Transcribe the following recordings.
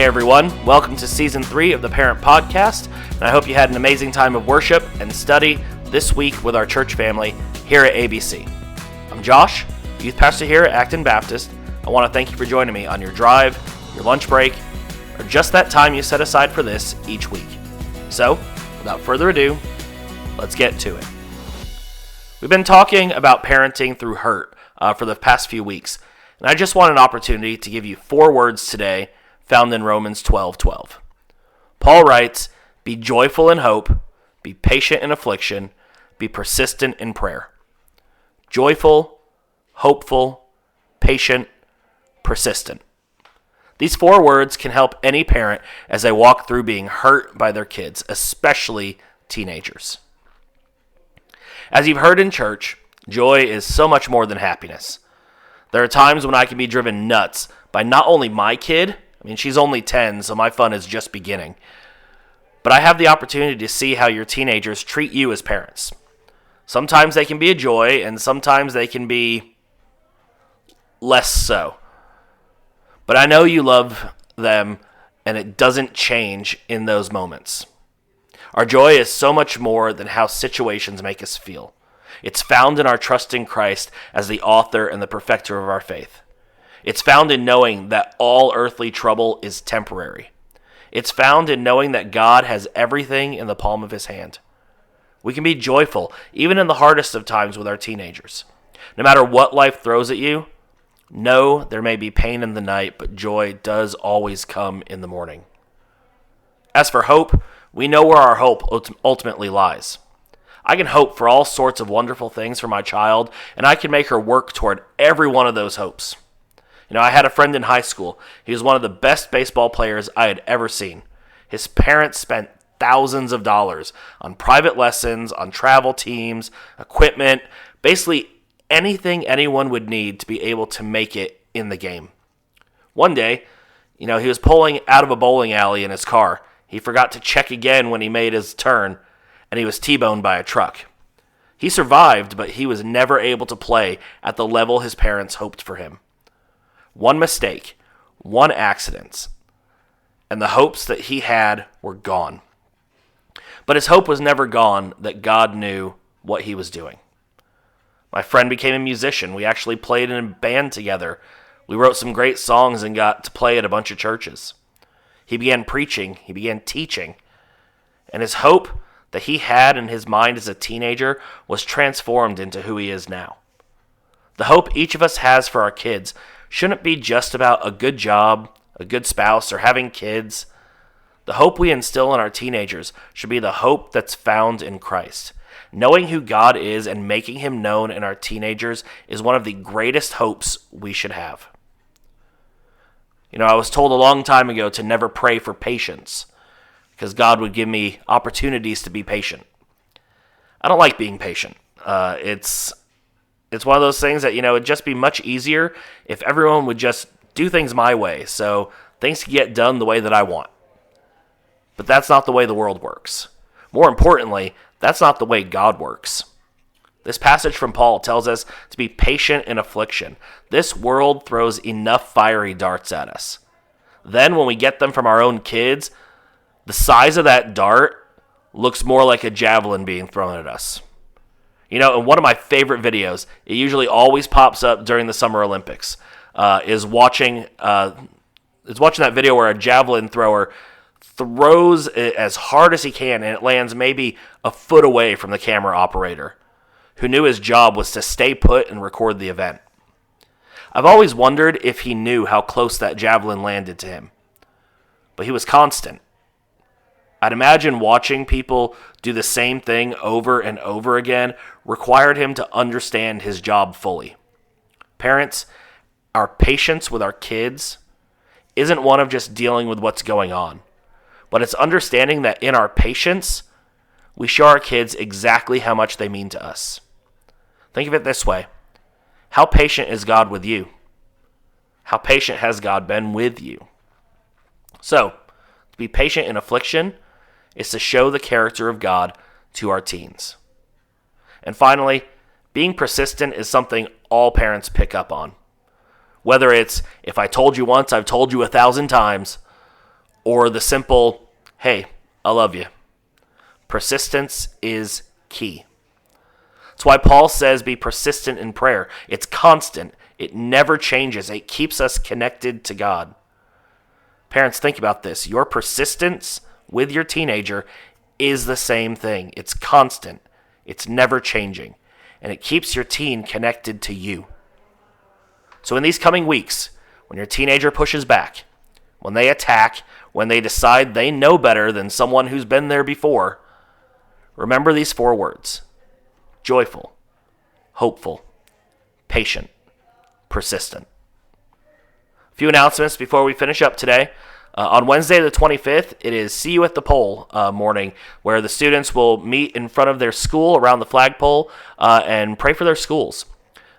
Hey everyone, welcome to Season 3 of the Parent Podcast, and I hope you had an amazing time of worship and study this week with our church family here at ABC. I'm Josh, youth pastor here at Acton Baptist. I want to thank you for joining me on your drive, your lunch break, or just that time you set aside for this each week. So, without further ado, let's get to it. We've been talking about parenting through hurt for the past few weeks, and I just want an opportunity to give you 4 words today found in Romans 12:12. Paul writes, "Be joyful in hope, be patient in affliction, be persistent in prayer." Joyful, hopeful, patient, persistent. These 4 words can help any parent as they walk through being hurt by their kids, especially teenagers. As you've heard in church, joy is so much more than happiness. There are times when I can be driven nuts by not only my kid, she's only 10, so my fun is just beginning, but I have the opportunity to see how your teenagers treat you as parents. Sometimes they can be a joy, and sometimes they can be less so. But I know you love them, and it doesn't change in those moments. Our joy is so much more than how situations make us feel. It's found in our trust in Christ as the author and the perfecter of our faith. It's found in knowing that all earthly trouble is temporary. It's found in knowing that God has everything in the palm of his hand. We can be joyful, even in the hardest of times with our teenagers. No matter what life throws at you, know there may be pain in the night, but joy does always come in the morning. As for hope, we know where our hope ultimately lies. I can hope for all sorts of wonderful things for my child, and I can make her work toward every one of those hopes. I had a friend in high school. He was one of the best baseball players I had ever seen. His parents spent thousands of dollars on private lessons, on travel teams, equipment, basically anything anyone would need to be able to make it in the game. One day, he was pulling out of a bowling alley in his car. He forgot to check again when he made his turn, and he was T-boned by a truck. He survived, but he was never able to play at the level his parents hoped for him. One mistake, one accident, and the hopes that he had were gone. But his hope was never gone that God knew what he was doing. My friend became a musician. We actually played in a band together. We wrote some great songs and got to play at a bunch of churches. He began preaching. He began teaching. And his hope that he had in his mind as a teenager was transformed into who he is now. The hope each of us has for our kids shouldn't be just about a good job, a good spouse, or having kids. The hope we instill in our teenagers should be the hope that's found in Christ. Knowing who God is and making him known in our teenagers is one of the greatest hopes we should have. I was told a long time ago to never pray for patience because God would give me opportunities to be patient. I don't like being patient. It's one of those things that, it'd just be much easier if everyone would just do things my way, so things can get done the way that I want. But that's not the way the world works. More importantly, that's not the way God works. This passage from Paul tells us to be patient in affliction. This world throws enough fiery darts at us. Then when we get them from our own kids, the size of that dart looks more like a javelin being thrown at us. In one of my favorite videos, it usually always pops up during the Summer Olympics, is watching that video where a javelin thrower throws it as hard as he can, and it lands maybe a foot away from the camera operator, who knew his job was to stay put and record the event. I've always wondered if he knew how close that javelin landed to him, but he was constant. I'd imagine watching people do the same thing over and over again required him to understand his job fully. Parents, our patience with our kids isn't one of just dealing with what's going on, but it's understanding that in our patience, we show our kids exactly how much they mean to us. Think of it this way. How patient is God with you? How patient has God been with you? So, to be patient in affliction is to show the character of God to our teens. And finally, being persistent is something all parents pick up on. Whether it's, if I told you once, I've told you 1,000 times, or the simple, hey, I love you. Persistence is key. That's why Paul says be persistent in prayer. It's constant. It never changes. It keeps us connected to God. Parents, think about this. Your persistence with your teenager is the same thing. It's constant. It's never changing. And it keeps your teen connected to you. So in these coming weeks, when your teenager pushes back, when they attack, when they decide they know better than someone who's been there before, remember these 4 words: joyful, hopeful, patient, persistent. A few announcements before we finish up today. On Wednesday the 25th, it is See You at the Pole morning, where the students will meet in front of their school around the flagpole and pray for their schools.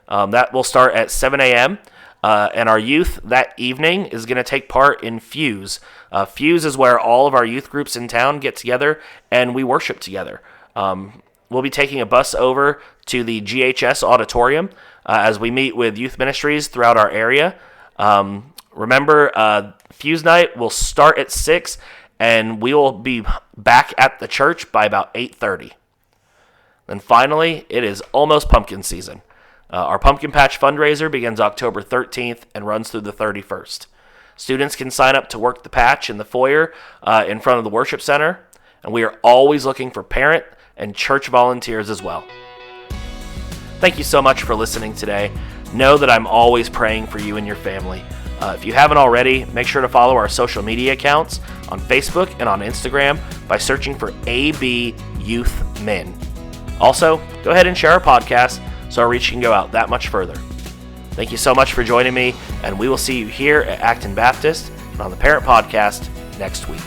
That will start at 7 a.m., and our youth that evening is going to take part in Fuse. Fuse is where all of our youth groups in town get together and we worship together. We'll be taking a bus over to the GHS auditorium as we meet with youth ministries throughout our area. Remember, Fuse night will start at 6, and we will be back at the church by about 8:30. Then finally, it is almost pumpkin season. Our Pumpkin Patch fundraiser begins October 13th and runs through the 31st. Students can sign up to work the patch in the foyer in front of the worship center, and we are always looking for parent and church volunteers as well. Thank you so much for listening today. Know that I'm always praying for you and your family. If you haven't already, make sure to follow our social media accounts on Facebook and on Instagram by searching for AB Youth Men. Also, go ahead and share our podcast so our reach can go out that much further. Thank you so much for joining me, and we will see you here at Acton Baptist and on the Parent Podcast next week.